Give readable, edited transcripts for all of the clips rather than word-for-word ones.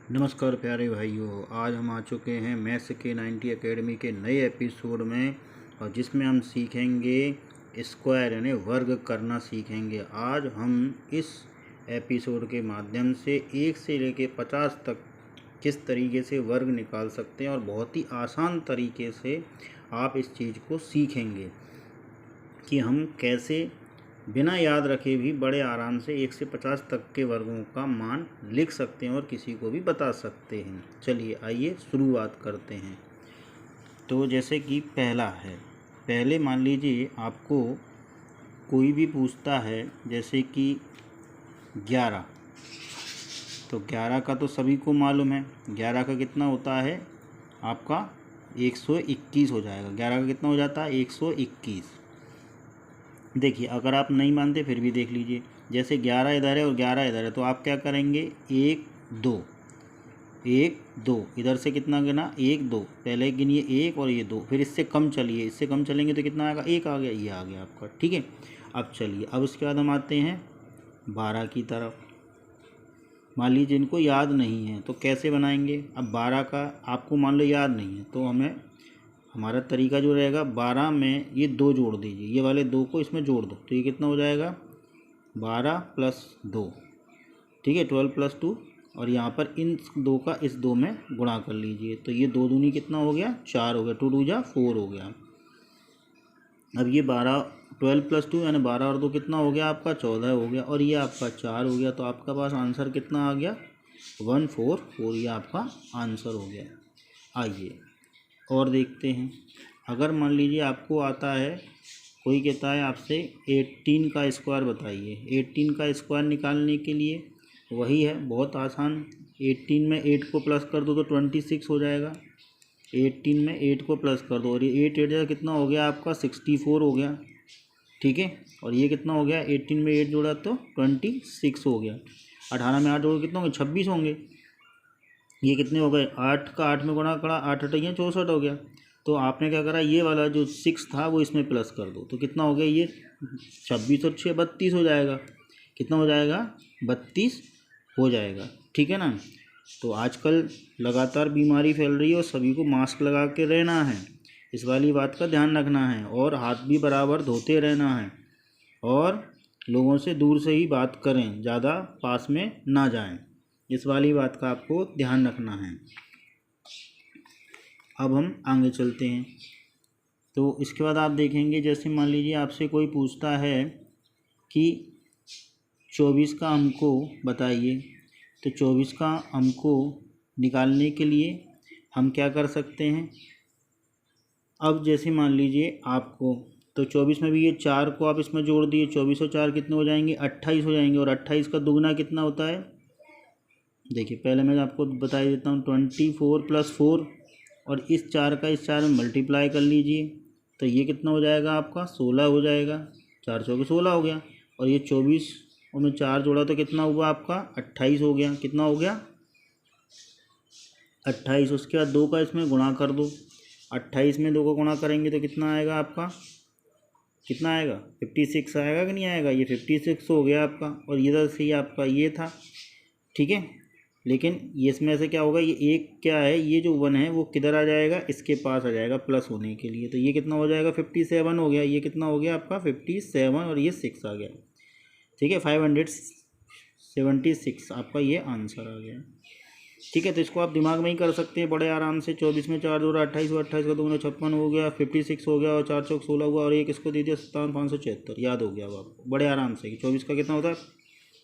नमस्कार प्यारे भाइयों, आज हम आ चुके हैं मैथ्स के 90 एकेडमी के नए एपिसोड में और जिसमें हम सीखेंगे स्क्वायर यानी वर्ग करना सीखेंगे। आज हम इस एपिसोड के माध्यम से 1 से लेकर 50 तक किस तरीके से वर्ग निकाल सकते हैं और बहुत ही आसान तरीके से आप इस चीज़ को सीखेंगे कि हम कैसे बिना याद रखे भी बड़े आराम से 1 से 50 तक के वर्गों का मान लिख सकते हैं और किसी को भी बता सकते हैं। चलिए आइए शुरुआत करते हैं। तो जैसे कि पहला है, पहले मान लीजिए आपको कोई भी पूछता है जैसे कि 11, तो 11 का तो सभी को मालूम है। 11 का कितना होता है आपका 121 हो जाएगा। 11 का कितना हो जाता है 121। देखिए अगर आप नहीं मानते फिर भी देख लीजिए, जैसे 11 इधर है और 11 इधर है तो आप क्या करेंगे 1 2 1 2 इधर से कितना गिना 1 2, पहले गिनिए 1 और ये 2, फिर इससे कम चलिए, इससे कम चलेंगे तो कितना आएगा 1 आ गया, ये आ गया आपका। ठीक है, अब चलिए अब उसके बाद हम आते हैं 12 की तरफ। मान लीजिए इनको याद नहीं है तो कैसे बनाएंगे। अब 12 का आपको मान लो याद नहीं है तो हमारा तरीका जो रहेगा 12 में ये 2 जोड़ दीजिए, ये वाले 2 को इसमें जोड़ दो तो ये कितना हो जाएगा 12 + 2, ठीक है 12 + 2, और यहाँ पर इन 2 का इस 2 में गुणा कर लीजिए तो ये 2 दूनी कितना हो गया 4 हो गया, 2 2 जा 4 हो गया। अब ये 12 + 2 यानी 12 और 2 कितना हो गया आपका 14 हो गया, और ये आपका 4 हो गया। तो आपका पास आंसर कितना आ गया 144, ये आपका आंसर हो गया। आइए और देखते हैं। अगर मान लीजिए आपको आता है, कोई कहता है आपसे 18 का स्क्वायर बताइए। 18 का स्क्वायर निकालने के लिए वही है, बहुत आसान। 18 में 8 को प्लस कर दो तो 26 हो जाएगा। 18 में 8 को प्लस कर दो और ये 8 8 कितना हो गया आपका 64 हो गया। ठीक है, और ये कितना हो गया 18 में 8 जोड़ा तो 26 हो गया। 18 में 8 जोड़ा कितना होंगे 26 होंगे। ये कितने हो गए 8 का 8 में गुणा करा, 8 8 64 हो गया। तो आपने क्या करा, ये वाला जो 6 था वो इसमें प्लस कर दो तो कितना हो गया ये 26 और 6 32 हो जाएगा। कितना हो जाएगा 32 हो जाएगा। ठीक है ना। तो आजकल लगातार बीमारी फैल रही है और सभी को मास्क लगा के रहना है, इस वाली बात का ध्यान रखना है, और हाथ भी बराबर धोते रहना है, और लोगों से दूर से ही बात करें, ज़्यादा पास में ना जाएं, इस वाली बात का आपको ध्यान रखना है। अब हम आगे चलते हैं। तो इसके बाद आप देखेंगे, जैसे मान लीजिए आपसे कोई पूछता है कि 24 का हमको बताइए, तो 24 का हमको निकालने के लिए हम क्या कर सकते हैं। अब जैसे मान लीजिए आपको, तो 24 में भी ये 4 को आप इसमें जोड़ दिए, 24 और 4 कितने हो जाएंगे 28 हो जाएंगे, और 28 का दुगना कितना होता है। देखिए पहले मैं आपको बता देता हूँ, 24 + 4, और इस 4 का इस 4 में मल्टीप्लाई कर लीजिए तो ये कितना हो जाएगा आपका 16 हो जाएगा। 4 चौके 16 हो गया, और ये 24 और में 4 जोड़ा तो कितना हुआ आपका 28 हो गया। कितना हो गया 28। उसके बाद 2 का इसमें गुणा कर दो, 28 में 2 का गुणा करेंगे तो कितना आएगा आपका, कितना आएगा 56 आएगा कि नहीं आएगा। ये 56 हो गया आपका, और इधर से ही आपका ये था। ठीक है, लेकिन ये इसमें से क्या होगा, ये एक क्या है, ये जो 1 है वो किधर आ जाएगा, इसके पास आ जाएगा प्लस होने के लिए। तो ये कितना हो जाएगा 57 हो गया। ये कितना हो गया आपका 57, और ये 6 आ गया। ठीक है, 576 आपका ये आंसर आ गया। ठीक है, तो इसको आप दिमाग में ही कर सकते हैं बड़े आराम से। 24 में 4 जोड़ा 28 हुआ, 28 का 2 56 हो गया, 56 हो गया, और 4 चौक 16 हुआ, और एक इसको दे दिया 57 576, याद हो गया अब आपको बड़े आराम से कि 24 का कितना होता है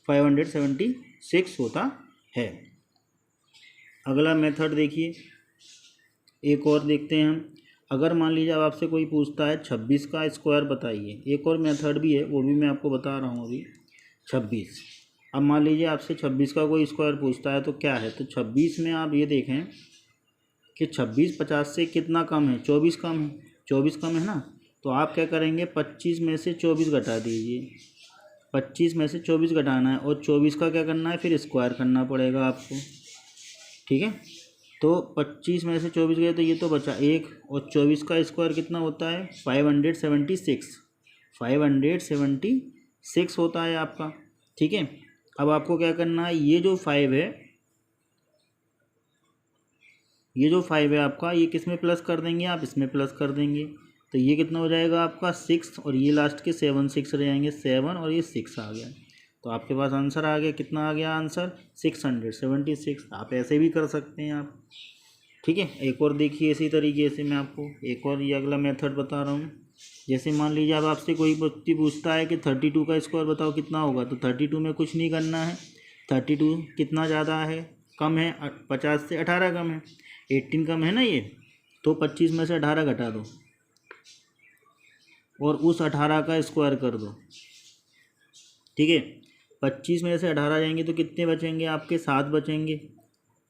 576 होता है। अगला मेथड देखिए, एक और देखते हैं हम। अगर मान लीजिए अब आपसे कोई पूछता है 26 का स्क्वायर बताइए, एक और मेथड भी है वो भी मैं आपको बता रहा हूँ अभी। 26, अब मान लीजिए आपसे 26 का कोई स्क्वायर पूछता है तो क्या है, तो 26 में आप ये देखें कि 26 50 से कितना कम है, 24 कम है। 24 कम है ना, तो आप क्या करेंगे 25 में से 24 घटा दीजिए। 25 में से 24 घटाना है, और 24 का क्या करना है फिर स्क्वायर करना पड़ेगा आपको। ठीक है, तो 25 में से 24 गए तो ये तो बचा 1, और 24 का स्क्वायर कितना होता है 576 होता है आपका। ठीक है, अब आपको क्या करना है, ये जो 5 है ये जो 5 है आपका, ये किस में प्लस कर देंगे आप, इसमें प्लस कर देंगे, तो ये कितना हो जाएगा आपका 6, और ये लास्ट के 7 6 रह जाएंगे, 7 और ये 6 आ गया। तो आपके पास आंसर आ गया, कितना आ गया आंसर 676। आप ऐसे भी कर सकते हैं आप, ठीक है। एक और देखिए इसी तरीके से मैं आपको एक और ये अगला मेथड बता रहा हूँ। जैसे मान लीजिए अब आपसे कोई व्यक्ति पूछता है कि 32 का स्क्वायर बताओ कितना होगा, तो 32 में कुछ नहीं करना है। 32 कितना ज़्यादा है, कम है, 50 से 18 कम है, 18 कम है ना ये, तो 25 में से 18 घटा दो और उस 18 का स्क्वायर कर दो, ठीक है। 25 में से 18 जाएंगे तो कितने बचेंगे आपके, 7 बचेंगे,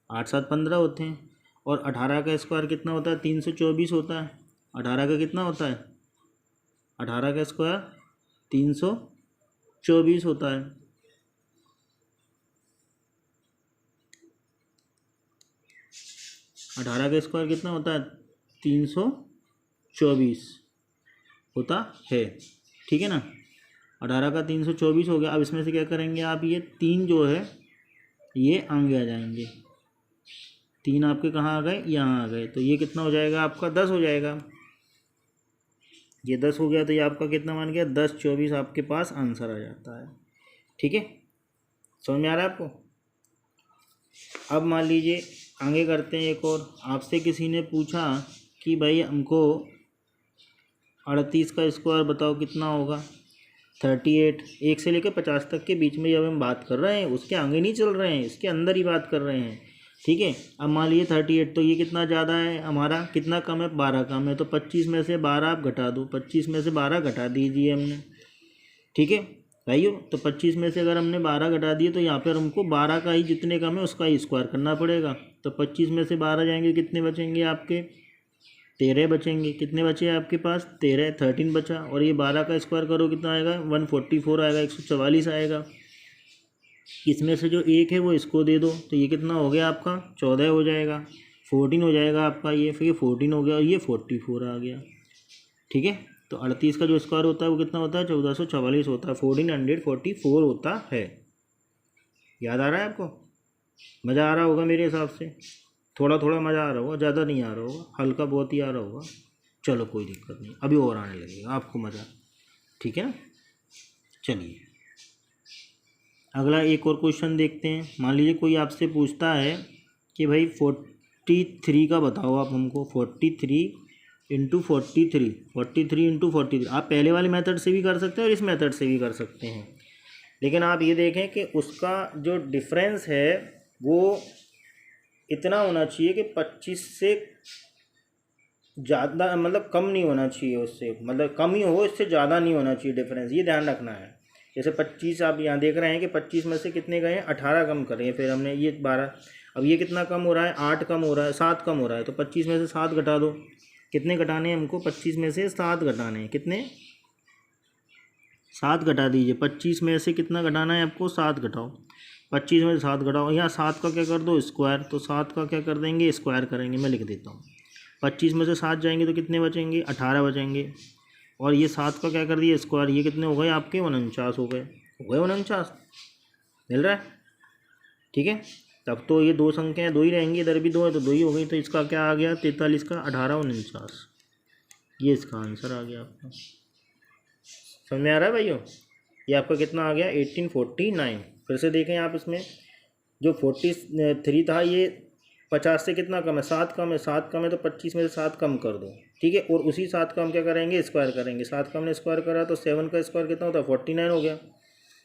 8 7 15 होते हैं, और 18 का स्क्वायर कितना होता है, 324 होता है। 18 का कितना होता है, 18 का स्क्वायर 324 होता है। अठारह का स्क्वायर कितना होता है, 324 होता है, ठीक है ना। 18 का 324 हो गया। अब इसमें से क्या करेंगे आप, ये 3 जो है ये आगे आ जाएंगे, 3 आपके कहाँ आ गए, यहाँ आ गए, तो ये कितना हो जाएगा आपका 10 हो जाएगा। ये 10 हो गया, तो ये आपका कितना मान गया 10 24 आपके पास आंसर आ जाता है, ठीक है। समझ में आ रहा है आपको। अब मान लीजिए आगे करते हैं एक और। आपसे किसी ने पूछा कि भाई हमको 38 का स्क्वायर बताओ कितना होगा। 38 1 से लेकर 50 तक के बीच में जब हम बात कर रहे हैं, उसके आगे नहीं चल रहे हैं, इसके अंदर ही बात कर रहे हैं, ठीक है। अब मान लीजिए 38, तो ये कितना ज़्यादा है हमारा, कितना कम है, 12 कम है, तो 25 में से 12 आप घटा दो, 25 में से 12 घटा दीजिए हमने, ठीक है भाइयों। तो 25 में से अगर हमने 12 घटा दिए तो यहाँ पर हमको 12 का ही जितने कम है उसका ही स्क्वायर करना पड़ेगा। तो 25 में से 12 जाएंगे, कितने बचेंगे आपके, 13 बचेंगे। कितने बचे आपके पास, 13, 13 बचा, और ये 12 का स्क्वायर करो कितना आएगा, 144 आएगा, 144 आएगा। इसमें से जो एक है वो इसको दे दो, तो ये कितना हो गया आपका 14 हो जाएगा, 14 हो जाएगा आपका ये, फिर 14 हो गया, और ये 44 आ गया, ठीक है। तो 38 का जो स्क्वायर होता है वो कितना होता है, 1444 होता है, 1444 होता है। याद आ रहा है आपको, मज़ा आ रहा होगा मेरे हिसाब से, थोड़ा थोड़ा मज़ा आ रहा होगा, ज़्यादा नहीं आ रहा होगा, हल्का बहुत ही आ रहा होगा। चलो कोई दिक्कत नहीं, अभी और आने लगेगा आपको मज़ा, ठीक है ना। चलिए अगला एक और क्वेश्चन देखते हैं। मान लीजिए कोई आपसे पूछता है कि भाई 43 का बताओ आप हमको, 43 इंटू 43, 43 इंटू 43। आप पहले वाले मेथड से भी कर सकते हैं और इस मेथड से भी कर सकते हैं, लेकिन आप ये देखें कि उसका जो डिफरेंस है वो इतना होना चाहिए कि 25 से ज़्यादा, मतलब कम नहीं होना चाहिए उससे, मतलब कम ही हो, इससे ज़्यादा नहीं होना चाहिए डिफरेंस, ये ध्यान रखना है। जैसे 25 आप यहाँ देख रहे हैं कि 25 में से कितने गए हैं, 18 कम कर रहे हैं, फिर हमने ये 12, अब ये कितना कम हो रहा है, 8 कम हो रहा है, 7 कम हो रहा है, तो 25 में से 7 घटा दो। कितने घटाने हैं हमको, 25 में से 7 घटाने हैं, कितने, 7 घटा दीजिए। 25 में से कितना घटाना है आपको, 7 घटाओ, 25 में से 7 घटाओ, यहाँ 7 का क्या कर दो स्क्वायर, तो 7 का क्या कर देंगे स्क्वायर करेंगे, मैं लिख देता हूँ। 25 में से 7 जाएंगे तो कितने बचेंगे, 18 बचेंगे, और ये 7 का क्या कर दिया स्क्वायर, ये कितने हो गए आपके 49 हो गए, 49 मिल रहा है, ठीक है। तब तो ये दो संख्याएँ दो ही रहेंगी, इधर भी 2 है तो 2 ही हो गई, तो इसका क्या आ गया 43 का 18 49, ये इसका आंसर आ गया आपका। समझ में आ रहा है भाइयों, ये आपका कितना आ गया 1849। फिर से देखें आप, इसमें जो 43 था ये 50 से कितना कम है, 7 कम है, 7 कम है, तो 25 में से 7 कम कर दो, ठीक है। और उसी 7 का हम क्या करेंगे स्क्वायर करेंगे, 7 का हमने स्क्वायर करा तो 7 का स्क्वायर कितना होता है 49 हो गया,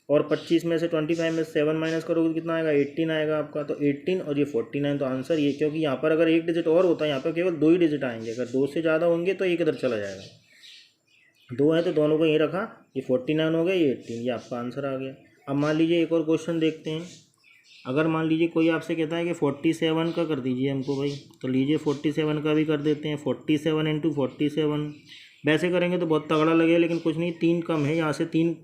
और 25 में से 25 में से 7 माइनस करोगे तो कितना आएगा 18 आएगा आपका, तो 18 और ये 49, तो आंसर ये, क्योंकि यहाँ पर अगर एक डिजिट और होता है, यहाँ पर केवल 2 ही डिजिट आएंगे, अगर 2 से ज़्यादा होंगे तो एक इधर चला जाएगा, 2 है तो दोनों को यहीं रखा, ये 49 हो गया, ये 18, ये आपका आंसर आ गया। अब मान लीजिए एक और क्वेश्चन देखते हैं। अगर मान लीजिए कोई आपसे कहता है कि 47 का कर दीजिए हमको भाई, तो लीजिए 47 का भी कर देते हैं। 47 इंटू 47, वैसे करेंगे तो बहुत तगड़ा लगेगा, लेकिन कुछ नहीं, 3 कम है यहाँ से, 3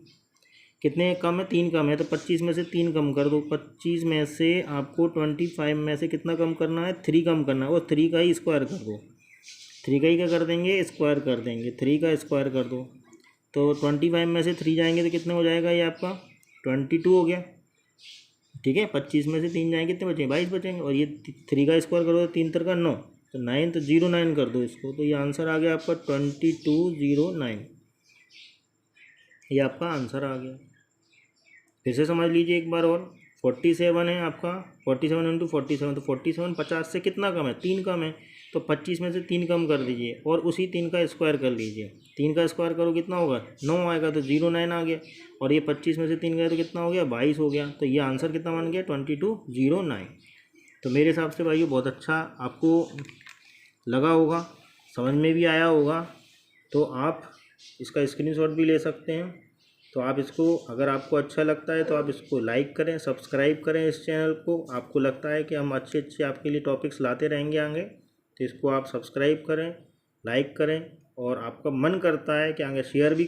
कितने कम है, 3 कम है, तो 25 में से 3 कम कर दो। 25 में से आपको 25 में से कितना कम करना है, 3 कम करना है, और 3 का ही स्क्वायर कर दो, 3 का ही क्या कर देंगे स्क्वायर कर देंगे, 3 का स्क्वायर कर दो, तो 25 में से 3 जाएंगे तो कितने हो जाएगा, ये आपका 22 हो गया, ठीक है। 25 में से 3 जाएंगे, कितने बचेंगे? 22 बचेंगे। और ये 3 का स्क्वायर करो तो 3 3 9, तो 9 तो 09 कर दो इसको, तो ये आंसर आ गया आपका 2209। ये आपका आंसर आ गया। फिर से समझ लीजिए एक बार और। 47 है आपका, 47 इंटू 47, तो 47 50 से कितना कम है? 3 कम है। तो 25 में से 3 कम कर दीजिए और उसी 3 का स्क्वायर कर लीजिए। 3 का स्क्वायर करो कितना होगा? 9 आएगा, तो 09 आ गया। और ये 25 में से 3 गए तो कितना हो गया? 22 हो गया। तो ये आंसर कितना बन गया? 2209। तो मेरे हिसाब से भाइयों बहुत अच्छा आपको लगा होगा, समझ में भी आया होगा। तो आप इसका स्क्रीनशॉट भी ले सकते हैं। तो आप इसको, अगर आपको अच्छा लगता है तो आप इसको लाइक करें, सब्सक्राइब करें इस चैनल को। आपको लगता है कि हम अच्छे अच्छे आपके लिए टॉपिक्स लाते रहेंगे आगे, तो इसको आप सब्सक्राइब करें, लाइक करें, और आपका मन करता है कि आगे शेयर भी